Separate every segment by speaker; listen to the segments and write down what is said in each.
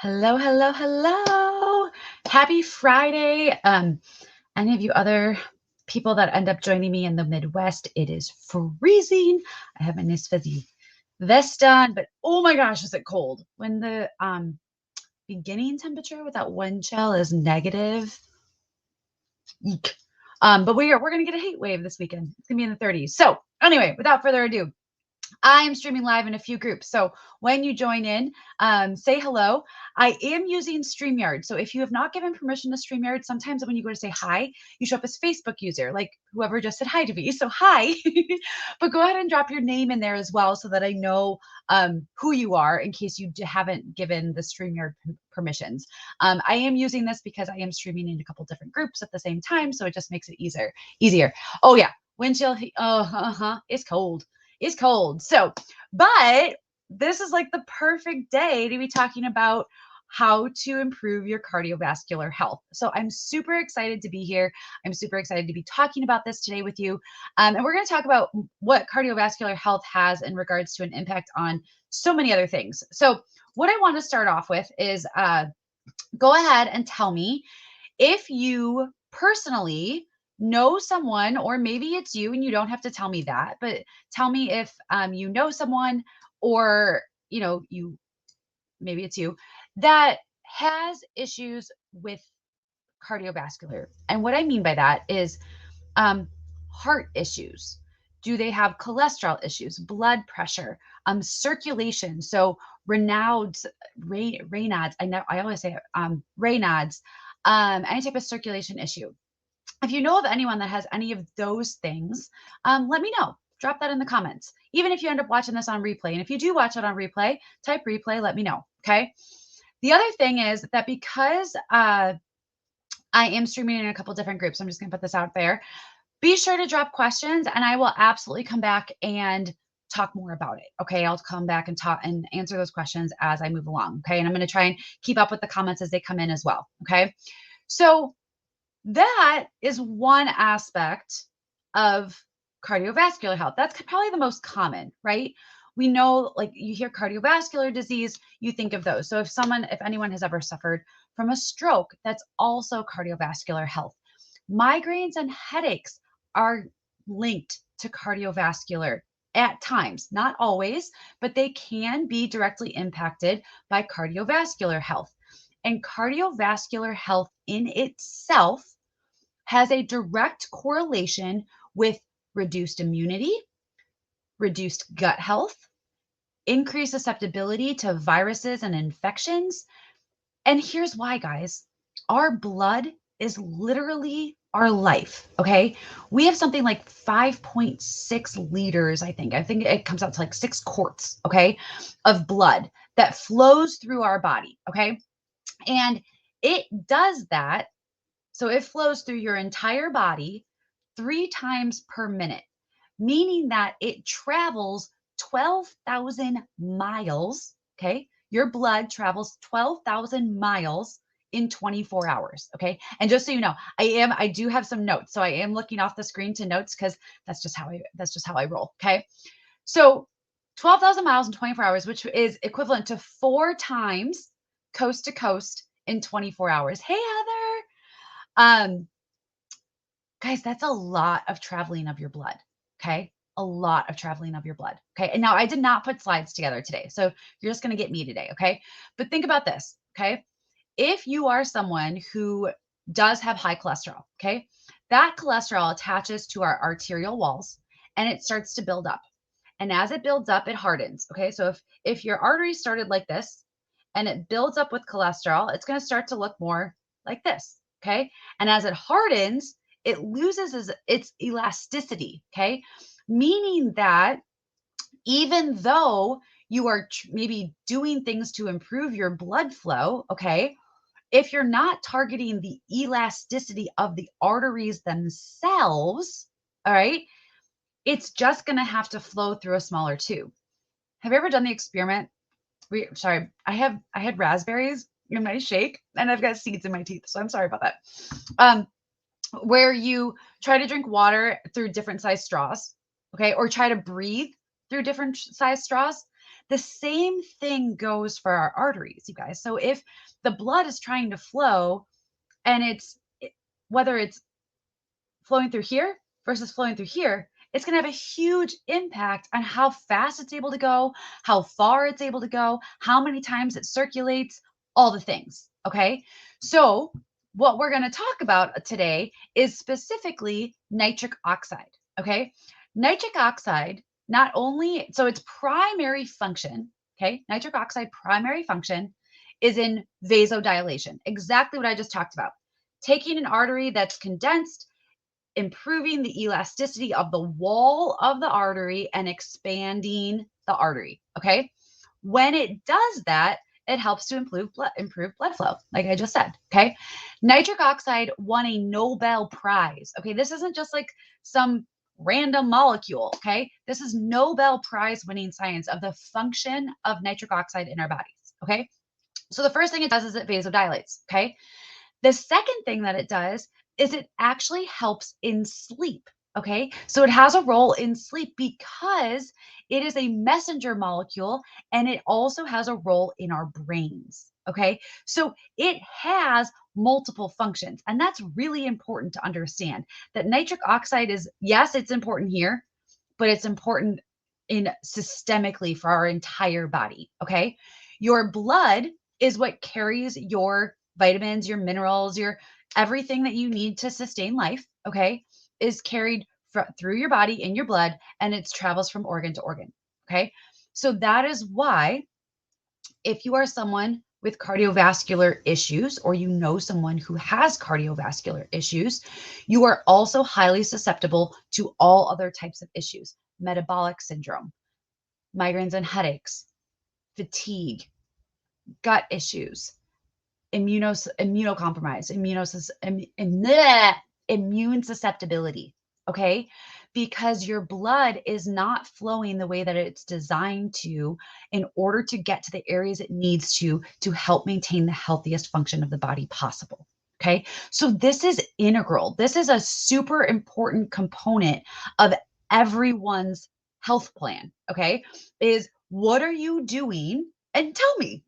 Speaker 1: Hello, hello, hello. Happy Friday. Any of you other people that end up joining me in the Midwest, it is freezing. I have my nice fuzzy vest on, but oh my gosh, is it cold. When the beginning temperature with that wind chill is negative. Eek. But we're gonna get a heat wave this weekend. It's gonna be in the 30s. So anyway, without further ado, I am streaming live in a few groups. So when you join in, say hello. I am using StreamYard. So if you have not given permission to StreamYard, sometimes when you go to say hi, you show up as Facebook user, like whoever just said hi to me. So hi, but go ahead and drop your name in there as well so that I know who you are in case you haven't given the StreamYard permissions. I am using this because I am streaming in a couple different groups at the same time. So it just makes it easier. Oh yeah, wind chill. Oh, it's cold. It's cold. So, but this is like the perfect day to be talking about how to improve your cardiovascular health. So I'm super excited to be here. I'm super excited to be talking about this today with you. And we're going to talk about what cardiovascular health has in regards to an impact on so many other things. So what I want to start off with is go ahead and tell me if you personally know someone, or maybe it's you and you don't have to tell me that, but tell me if you know someone, or you, maybe it's you, that has issues with cardiovascular. And what I mean by that is heart issues. Do they have cholesterol issues, blood pressure, circulation? So Raynaud's, Raynaud's, I always say Raynaud's, any type of circulation issue. If you know of anyone that has any of those things, let me know. Drop that in the comments. Even if you end up watching this on replay. And if you do watch it on replay, type replay, let me know. Okay. The other thing is that because I am streaming in a couple different groups, I'm just going to put this out there. Be sure to drop questions and I will absolutely come back and talk more about it. Okay. I'll come back and talk and answer those questions as I move along. Okay. And I'm going to try and keep up with the comments as they come in as well. Okay. So that is one aspect of cardiovascular health. That's probably the most common, right? We know, like, you hear cardiovascular disease, you think of those. So if anyone has ever suffered from a stroke, that's also cardiovascular health. Migraines and headaches are linked to cardiovascular at times, not always, but they can be directly impacted by cardiovascular health. And cardiovascular health in itself has a direct correlation with reduced immunity, reduced gut health, increased susceptibility to viruses and infections. And here's why, guys. Our blood is literally our life, okay? We have something like 5.6 liters, I think. I think it comes out to like 6 quarts, okay, of blood that flows through our body, okay? And it does that. So it flows through your entire body 3 times per minute, meaning that it travels 12,000 miles. Okay. Your blood travels 12,000 miles in 24 hours. Okay. And just so you know, I do have some notes. So I am looking off the screen to notes because that's just how I roll. Okay. So 12,000 miles in 24 hours, which is equivalent to 4 times coast to coast in 24 hours. Hey, Heather. Guys, that's a lot of traveling of your blood. Okay. A lot of traveling of your blood. Okay. And now I did not put slides together today. So you're just going to get me today. Okay. But think about this. Okay. If you are someone who does have high cholesterol, okay, that cholesterol attaches to our arterial walls and it starts to build up. And as it builds up, it hardens. Okay. So if your artery started like this and it builds up with cholesterol, it's going to start to look more like this. Okay. And as it hardens, it loses its elasticity. Okay. Meaning that even though you are maybe doing things to improve your blood flow, okay, if you're not targeting the elasticity of the arteries themselves, all right, it's just going to have to flow through a smaller tube. Have you ever done the experiment? I had raspberries in my shake and I've got seeds in my teeth. So I'm sorry about that. Where you try to drink water through different size straws, okay, or try to breathe through different size straws. The same thing goes for our arteries, you guys. So if the blood is trying to flow and whether it's flowing through here versus flowing through here, it's going to have a huge impact on how fast it's able to go, how far it's able to go, how many times it circulates, all the things. Okay. So, what we're going to talk about today is specifically nitric oxide. Okay. Nitric oxide, not only, so its primary function, okay, nitric oxide primary function is in vasodilation, exactly what I just talked about. Taking an artery that's condensed, improving the elasticity of the wall of the artery and expanding the artery. Okay. When it does that, it helps to improve blood flow, like I just said. Okay. Nitric oxide won a Nobel Prize. Okay. This isn't just like some random molecule. Okay. This is Nobel Prize winning science of the function of nitric oxide in our bodies. Okay. So the first thing it does is it vasodilates. Okay. The second thing that it does is it actually helps in sleep. Okay. So it has a role in sleep because it is a messenger molecule and it also has a role in our brains. Okay. So it has multiple functions. And that's really important to understand that nitric oxide is, yes, it's important here, but it's important in systemically for our entire body. Okay. Your blood is what carries your vitamins, your minerals, your everything that you need to sustain life, okay, is carried through your body in your blood and it travels from organ to organ, okay? So that is why if you are someone with cardiovascular issues or you know someone who has cardiovascular issues, you are also highly susceptible to all other types of issues, metabolic syndrome, migraines and headaches, fatigue, gut issues, immunocompromised, immune susceptibility, okay? Because your blood is not flowing the way that it's designed to in order to get to the areas it needs to help maintain the healthiest function of the body possible, okay? So this is integral. This is a super important component of everyone's health plan, okay? Is what are you doing? And tell me,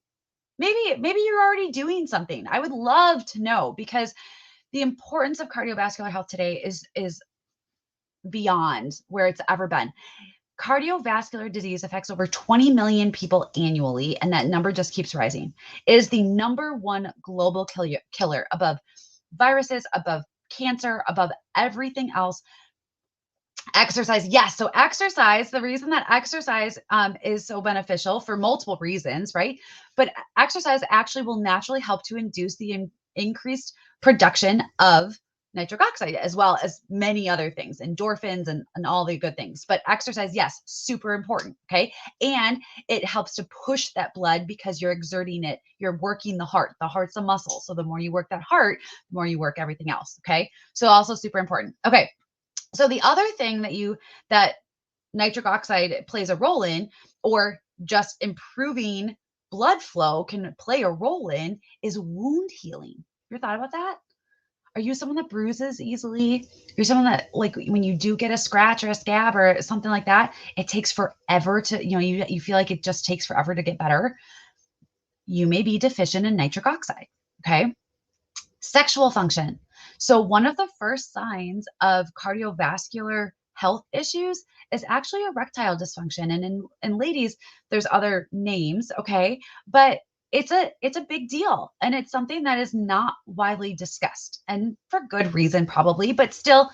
Speaker 1: maybe you're already doing something. I would love to know because the importance of cardiovascular health today is beyond where it's ever been. Cardiovascular disease affects over 20 million people annually, and that number just keeps rising. It is the number one global killer above viruses, above cancer, above everything else. Exercise, yes. So exercise, the reason that exercise is so beneficial for multiple reasons, right? But exercise actually will naturally help to induce the increased production of nitric oxide, as well as many other things, endorphins and all the good things. But exercise, yes, super important, okay? And it helps to push that blood because you're exerting it. You're working the heart. The heart's a muscle. So the more you work that heart, the more you work everything else, okay? So also super important. Okay. So the other thing that nitric oxide plays a role in, or just improving blood flow can play a role in, is wound healing. You ever thought about that? Are you someone that bruises easily? You're someone that, like, when you do get a scratch or a scab or something like that, it takes forever to, you feel like it just takes forever to get better. You may be deficient in nitric oxide. Okay. Sexual function. So one of the first signs of cardiovascular health issues is actually erectile dysfunction. And in ladies, there's other names, okay? But it's a big deal. And it's something that is not widely discussed. And for good reason, probably, but still,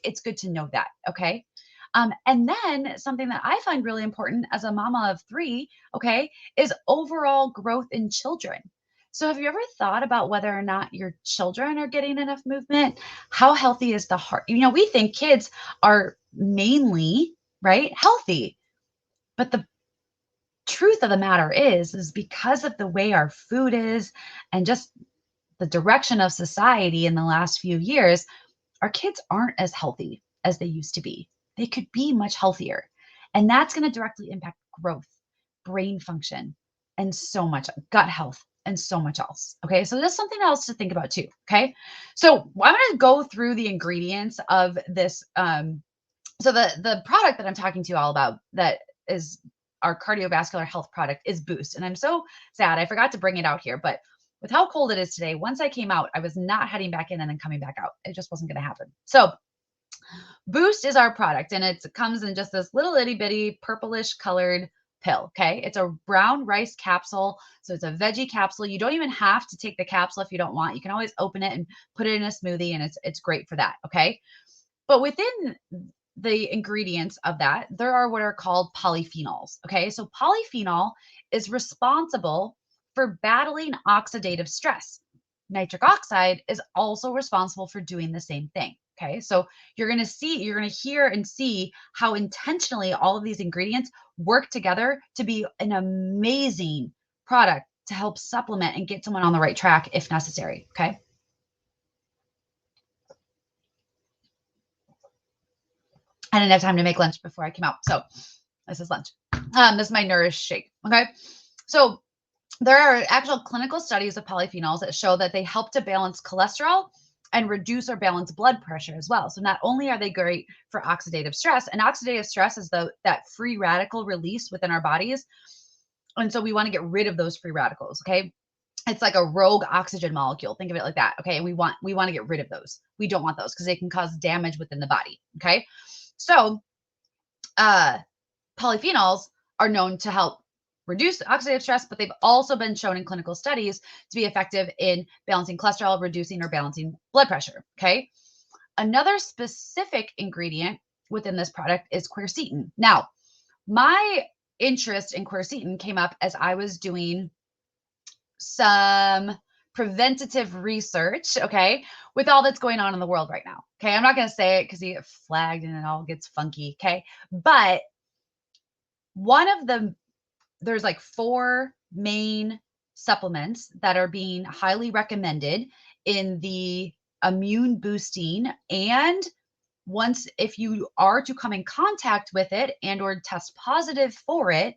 Speaker 1: it's good to know that, okay? And then something that I find really important as a mama of 3, okay, is overall growth in children. So have you ever thought about whether or not your children are getting enough movement? How healthy is the heart? We think kids are mainly, right, healthy. But the truth of the matter is because of the way our food is and just the direction of society in the last few years, our kids aren't as healthy as they used to be. They could be much healthier. And that's going to directly impact growth, brain function, and so much gut health and so much else. Okay. So that's something else to think about too. Okay. So I'm going to go through the ingredients of this. So the product that I'm talking to you all about that is our cardiovascular health product is Boost. And I'm so sad. I forgot to bring it out here, but with how cold it is today, once I came out, I was not heading back in and then coming back out. It just wasn't going to happen. So Boost is our product, and it comes in just this little itty bitty purplish colored pill. Okay. It's a brown rice capsule. So it's a veggie capsule. You don't even have to take the capsule if you don't want. You can always open it and put it in a smoothie, and it's great for that. Okay. But within the ingredients of that, there are what are called polyphenols. Okay. So polyphenol is responsible for battling oxidative stress. Nitric oxide is also responsible for doing the same thing. Okay. So you're going to hear and see how intentionally all of these ingredients work together to be an amazing product to help supplement and get someone on the right track if necessary. Okay. I didn't have time to make lunch before I came out. So this is lunch. This is my Nourish shake. Okay. So there are actual clinical studies of polyphenols that show that they help to balance cholesterol and reduce or balance blood pressure as well. So not only are they great for oxidative stress, and oxidative stress is that free radical release within our bodies. And so we want to get rid of those free radicals. Okay. It's like a rogue oxygen molecule. Think of it like that. Okay. And we want to get rid of those. We don't want those because they can cause damage within the body. Okay. So polyphenols are known to help reduce oxidative stress, but they've also been shown in clinical studies to be effective in balancing cholesterol, reducing or balancing blood pressure. Okay. Another specific ingredient within this product is quercetin. Now, my interest in quercetin came up as I was doing some preventative research, okay, with all that's going on in the world right now. Okay. I'm not going to say it because you get flagged and it all gets funky. Okay. But there's like 4 main supplements that are being highly recommended in the immune boosting. And if you are to come in contact with it and or test positive for it,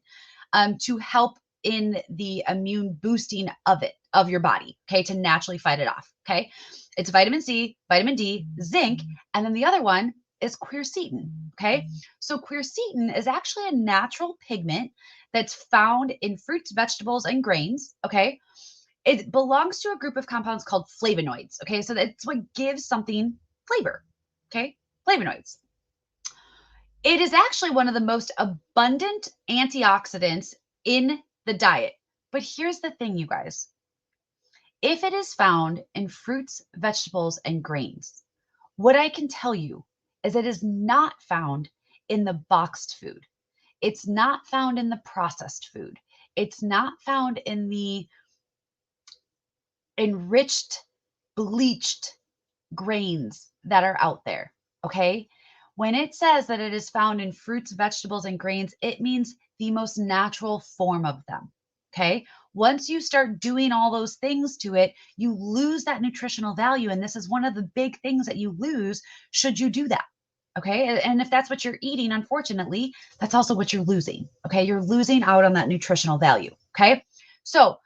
Speaker 1: to help in the immune boosting of your body, okay, to naturally fight it off. Okay. It's vitamin C, vitamin D, zinc, and then the other one is quercetin. Okay. So quercetin is actually a natural pigment that's found in fruits, vegetables, and grains. Okay. It belongs to a group of compounds called flavonoids. Okay. So that's what gives something flavor. Okay. Flavonoids. It is actually one of the most abundant antioxidants in the diet. But here's the thing, you guys. If it is found in fruits, vegetables, and grains, what I can tell you is it is not found in the boxed food. It's not found in the processed food. It's not found in the enriched, bleached grains that are out there. Okay. When it says that it is found in fruits, vegetables, and grains, it means the most natural form of them. Okay. Once you start doing all those things to it, you lose that nutritional value. And this is one of the big things that you lose should you do that. Okay. And if that's what you're eating, unfortunately, that's also what you're losing. Okay. You're losing out on that nutritional value. Okay. So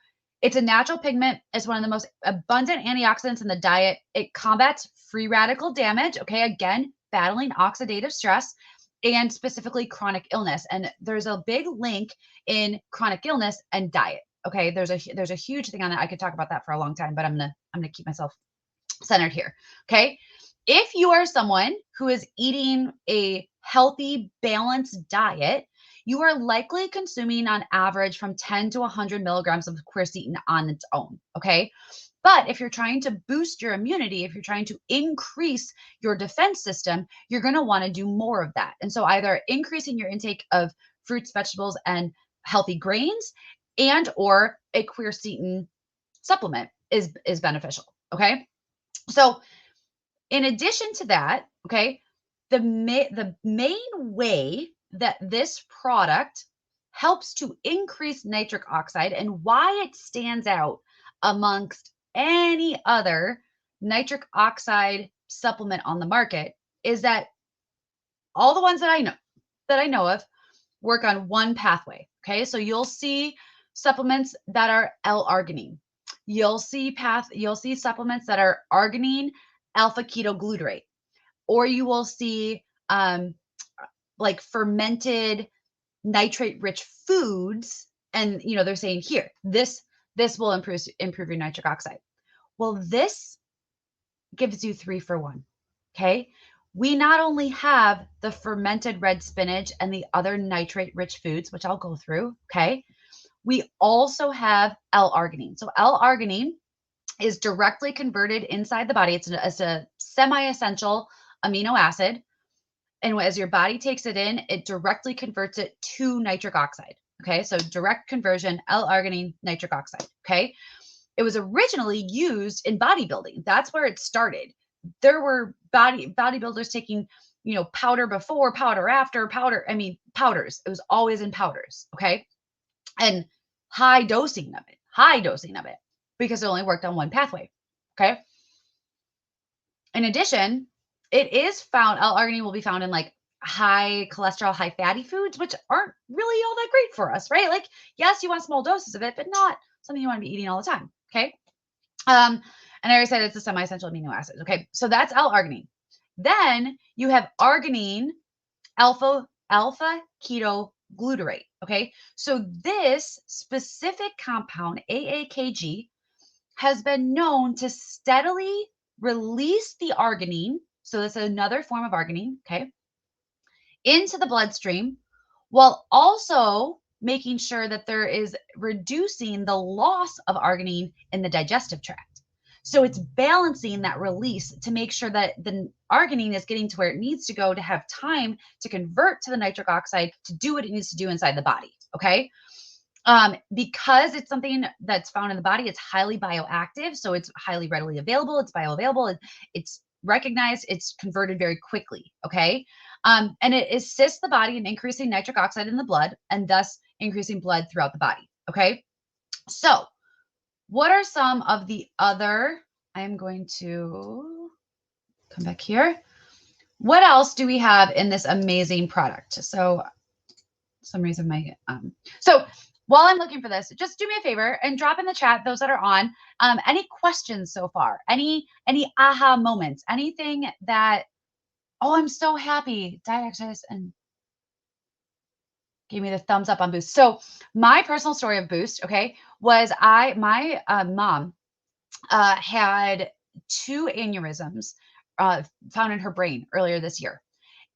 Speaker 1: it's a natural pigment. It's one of the most abundant antioxidants in the diet. It combats free radical damage. Okay. Again, battling oxidative stress and specifically chronic illness. And there's a big link in chronic illness and diet. Okay. There's a huge thing on that. I could talk about that for a long time, but I'm going to keep myself centered here. Okay. If you are someone who is eating a healthy, balanced diet, you are likely consuming on average from 10 to 100 milligrams of quercetin on its own. Okay. But if you're trying to boost your immunity, if you're trying to increase your defense system, you're going to want to do more of that. And so either increasing your intake of fruits, vegetables, and healthy grains and or a quercetin supplement is beneficial. Okay. So in addition to that, okay, the main way that this product helps to increase nitric oxide and why it stands out amongst any other nitric oxide supplement on the market is that all the ones that I know of work on one pathway. Okay. So you'll see supplements that are L-Arginine. You'll see supplements that are arginine alpha ketoglutarate, or you will see like fermented nitrate rich foods. And, they're saying here, this will improve your nitric oxide. Well, this gives you 3 for 1. Okay. We not only have the fermented red spinach and the other nitrate rich foods, which I'll go through. Okay. We also have L-Arginine. So L-Arginine is directly converted inside the body. It's a semi-essential amino acid. And as your body takes it in, it directly converts it to nitric oxide. Okay. So direct conversion, L-Arginine, nitric oxide. Okay. It was originally used in bodybuilding. That's where it started. There were bodybuilders taking, powder before, powder after, powders. It was always in powders. Okay. And high dosing of it, because it only worked on one pathway. Okay. In addition, it is found, L-Arginine will be found in like high cholesterol, high fatty foods, which aren't really all that great for us, right? Like, yes, you want small doses of it, but not something you want to be eating all the time. Okay. And I already said it's a semi-essential amino acid. Okay. So that's L-Arginine. Then you have arginine alpha keto glutarate. Okay. So this specific compound, AAKG, has been known to steadily release the arginine. So this is another form of arginine. Okay. Into the bloodstream, while also making sure that there is reducing the loss of arginine in the digestive tract. So it's balancing that release to make sure that the arginine is getting to where it needs to go to have time to convert to the nitric oxide to do what it needs to do inside the body. Okay. Because it's something that's found in the body, it's highly bioactive. So it's highly readily available. It's bioavailable. It's recognized. It's converted very quickly. Okay. And it assists the body in increasing nitric oxide in the blood and thus increasing blood throughout the body. Okay. So what are some of the other, I'm going to come back here. What else do we have in this amazing product? So for some reason so while I'm looking for this, just do me a favor and drop in the chat, those that are on, any questions so far, any aha moments, anything that, oh, I'm so happy. Diet, exercise, and gave me the thumbs up on Boost. So my personal story of Boost, okay, was my mom had 2 aneurysms found in her brain earlier this year.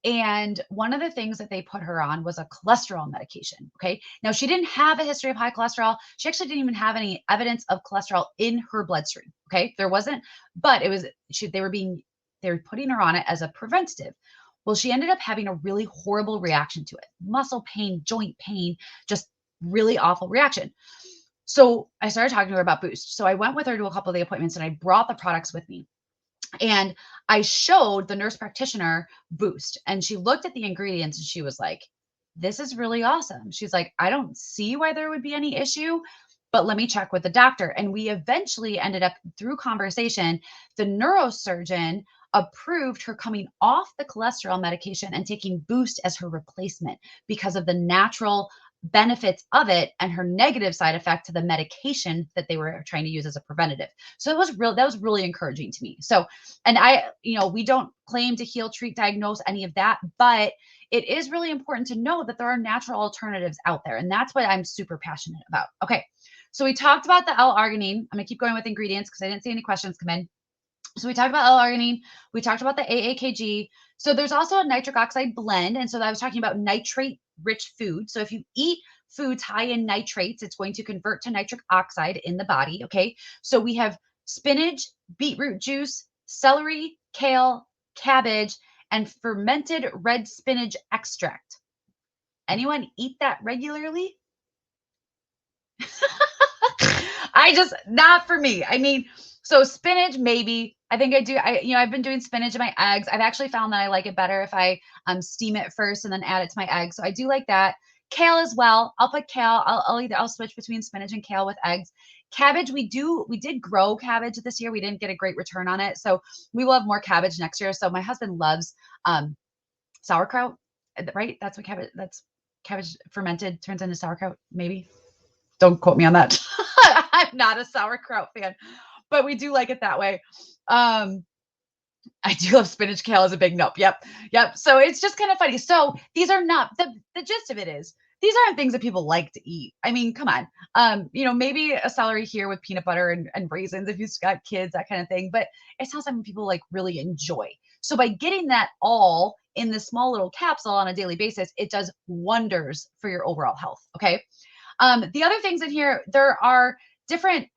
Speaker 1: And one of the things that they put her on was a cholesterol medication. Okay. Now, she didn't have a history of high cholesterol. She actually didn't even have any evidence of cholesterol in her bloodstream. Okay. There wasn't, but it was, they were putting her on it as a preventative. Well, she ended up having a really horrible reaction to it. Muscle pain, joint pain, just really awful reaction. So I started talking to her about Boost. So I went with her to a couple of the appointments and I brought the products with me. And I showed the nurse practitioner Boost, and she looked at the ingredients and she was like, this is really awesome. She's like, I don't see why there would be any issue, but let me check with the doctor. And we eventually ended up, through conversation, the neurosurgeon approved her coming off the cholesterol medication and taking Boost as her replacement because of the natural benefits of it and her negative side effect to the medication that they were trying to use as a preventative. So that was really encouraging to me. So, and we don't claim to heal, treat, diagnose any of that, but it is really important to know that there are natural alternatives out there. And that's what I'm super passionate about. Okay. So we talked about the L-Arginine. I'm going to keep going with ingredients because I didn't see any questions come in. So we talked about L-Arginine. We talked about the AAKG. So there's also a nitric oxide blend. And so I was talking about nitrate-rich food. So if you eat foods high in nitrates, it's going to convert to nitric oxide in the body. Okay. So we have spinach, beetroot juice, celery, kale, cabbage, and fermented red spinach extract. Anyone eat that regularly? Not for me. I mean, so spinach, maybe. I think I do. I've been doing spinach in my eggs. I've actually found that I like it better if I steam it first and then add it to my eggs. So I do like that. Kale as well. I'll put kale. I'll switch between spinach and kale with eggs. Cabbage, we did grow cabbage this year. We didn't get a great return on it. So we will have more cabbage next year. So my husband loves sauerkraut, right? That's cabbage fermented turns into sauerkraut, maybe. Don't quote me on that. I'm not a sauerkraut fan, but we do like it that way. I do love spinach. Kale is a big nope. Yep. So it's just kind of funny. So these are not, the gist of it is these aren't things that people like to eat. I mean, come on. Maybe a celery here with peanut butter and raisins if you've got kids, that kind of thing. But it's not something people like really enjoy. So by getting that all in this small little capsule on a daily basis, it does wonders for your overall health. Okay. The other things in here, there are different.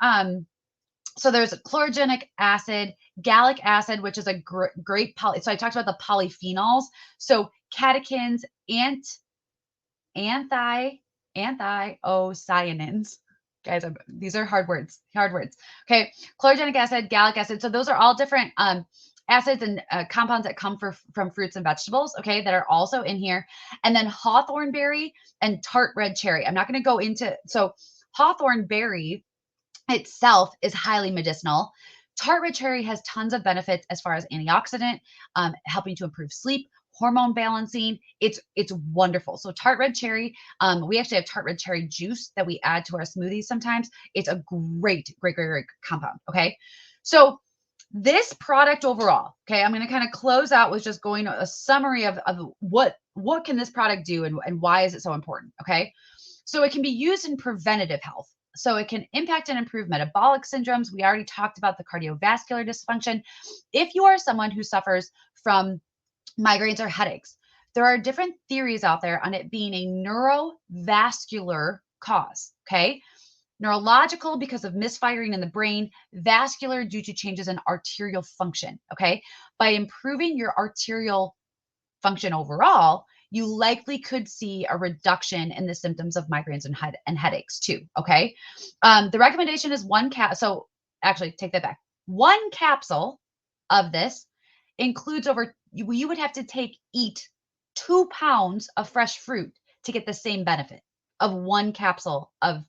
Speaker 1: So there's chlorogenic acid, gallic acid, which is a great poly. So I talked about the polyphenols. So catechins, anthocyanins. Guys, these are hard words. Okay, chlorogenic acid, gallic acid. So those are all different acids and compounds that come from fruits and vegetables, okay, that are also in here. And then hawthorn berry and tart red cherry. I'm not going to go into, so hawthorn berry itself is highly medicinal. Tart red cherry has tons of benefits as far as antioxidant, helping to improve sleep, hormone balancing. It's wonderful. So tart red cherry, we actually have tart red cherry juice that we add to our smoothies sometimes. It's a great compound. Okay. So this product overall, okay, I'm going to kind of close out with just going a summary of what can this product do and why is it so important. Okay. So it can be used in preventative health. So it can impact and improve metabolic syndromes. We already talked about the cardiovascular dysfunction. If you are someone who suffers from migraines or headaches, there are different theories out there on it being a neurovascular cause, okay? Neurological because of misfiring in the brain, vascular due to changes in arterial function, okay? By improving your arterial function overall, you likely could see a reduction in the symptoms of migraines and headaches too, okay? The recommendation is so actually take that back. One capsule of this includes you would have to eat 2 pounds of fresh fruit to get the same benefit of one capsule of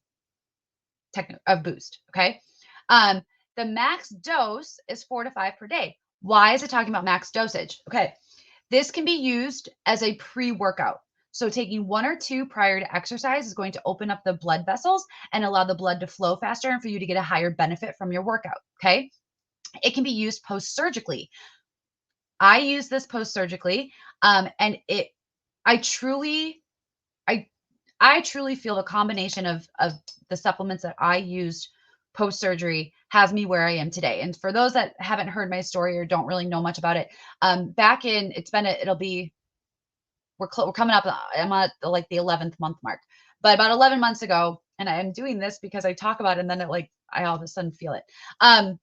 Speaker 1: Boost, okay? The max dose is 4 to 5 per day. Why is it talking about max dosage? Okay. This can be used as a pre-workout. So taking 1 or 2 prior to exercise is going to open up the blood vessels and allow the blood to flow faster and for you to get a higher benefit from your workout, okay? It can be used post-surgically. I use this post-surgically, and I truly feel the combination of the supplements that I used post-surgery has me where I am today. And for those that haven't heard my story or don't really know much about it, we're coming up, I'm at like the 11th month mark, but about 11 months ago, and I am doing this because I talk about it and then I all of a sudden feel it. I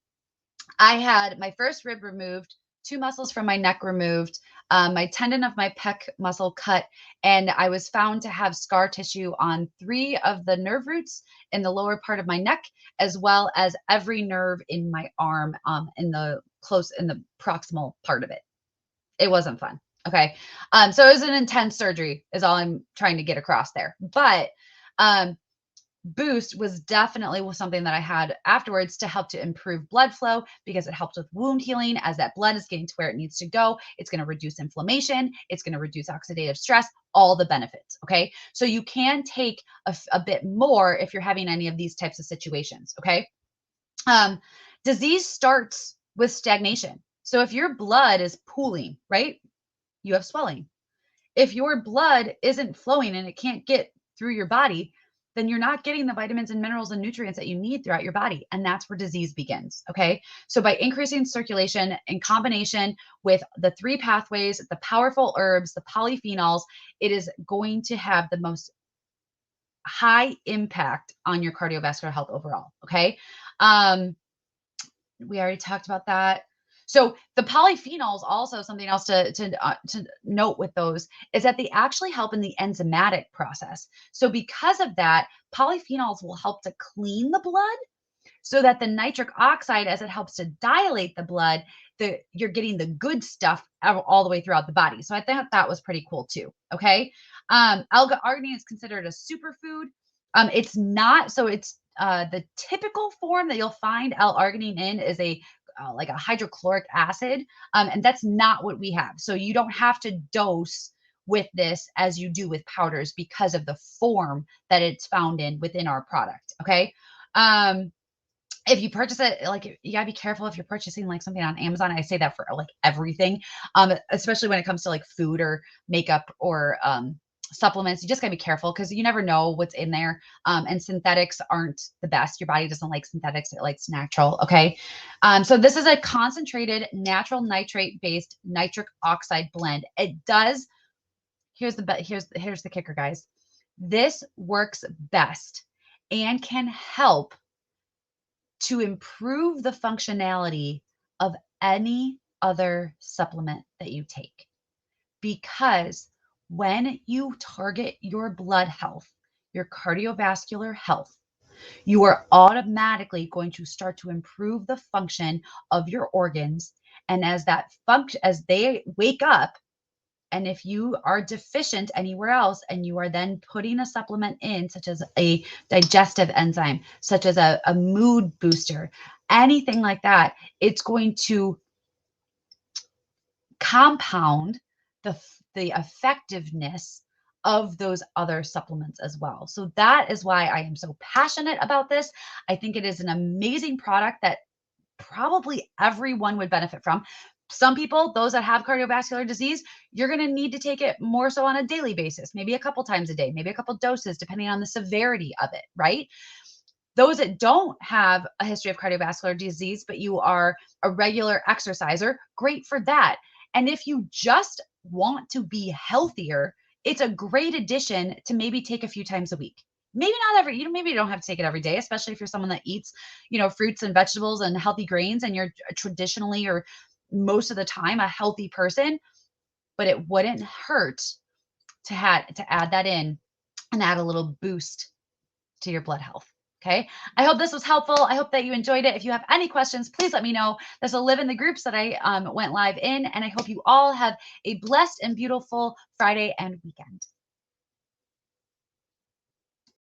Speaker 1: had my first rib removed, 2 muscles from my neck removed, my tendon of my pec muscle cut, and I was found to have scar tissue on 3 of the nerve roots in the lower part of my neck, as well as every nerve in my arm, in the proximal part of it. It wasn't fun. Okay. So it was an intense surgery is all I'm trying to get across there. But Boost was definitely something that I had afterwards to help to improve blood flow because it helps with wound healing as that blood is getting to where it needs to go. It's going to reduce inflammation. It's going to reduce oxidative stress, all the benefits. Okay. So you can take a bit more if you're having any of these types of situations. Okay. Disease starts with stagnation. So if your blood is pooling, right, you have swelling. If your blood isn't flowing and it can't get through your body, then you're not getting the vitamins and minerals and nutrients that you need throughout your body. And that's where disease begins. Okay. So by increasing circulation in combination with the 3 pathways, the powerful herbs, the polyphenols, it is going to have the most high impact on your cardiovascular health overall. Okay. We already talked about that. So the polyphenols, also something else to note with those is that they actually help in the enzymatic process. So because of that, polyphenols will help to clean the blood so that the nitric oxide, as it helps to dilate the blood, you're getting the good stuff all the way throughout the body. So I thought that was pretty cool too. Okay. L-Arginine is considered a superfood. It's not, so it's the typical form that you'll find L-Arginine in is like a hydrochloric acid. And that's not what we have. So you don't have to dose with this as you do with powders because of the form that it's found in within our product. Okay. If you purchase it, like, you gotta be careful if you're purchasing like something on Amazon. I say that for like everything, especially when it comes to like food or makeup or supplements, you just gotta be careful because you never know what's in there. And synthetics aren't the best. Your body doesn't like synthetics; it likes natural. Okay, so this is a concentrated natural nitrate-based nitric oxide blend. It does. Here's the kicker, guys. This works best and can help to improve the functionality of any other supplement that you take. Because when you target your blood health, your cardiovascular health, you are automatically going to start to improve the function of your organs. And as they wake up, and if you are deficient anywhere else and you are then putting a supplement in, such as a digestive enzyme, such as a mood booster, anything like that, it's going to compound the effectiveness of those other supplements as well. So that is why I am so passionate about this. I think it is an amazing product that probably everyone would benefit from. Some people, those that have cardiovascular disease, you're going to need to take it more so on a daily basis, maybe a couple times a day, maybe a couple doses, depending on the severity of it, right? Those that don't have a history of cardiovascular disease, but you are a regular exerciser, great for that. And if you just want to be healthier, it's a great addition to maybe take a few times a week. Maybe not maybe you don't have to take it every day, especially if you're someone that eats, fruits and vegetables and healthy grains and you're traditionally or most of the time a healthy person, but it wouldn't hurt to add that in and add a little boost to your blood health. Okay. I hope this was helpful. I hope that you enjoyed it. If you have any questions, please let me know. This will live in the groups that I went live in. And I hope you all have a blessed and beautiful Friday and weekend.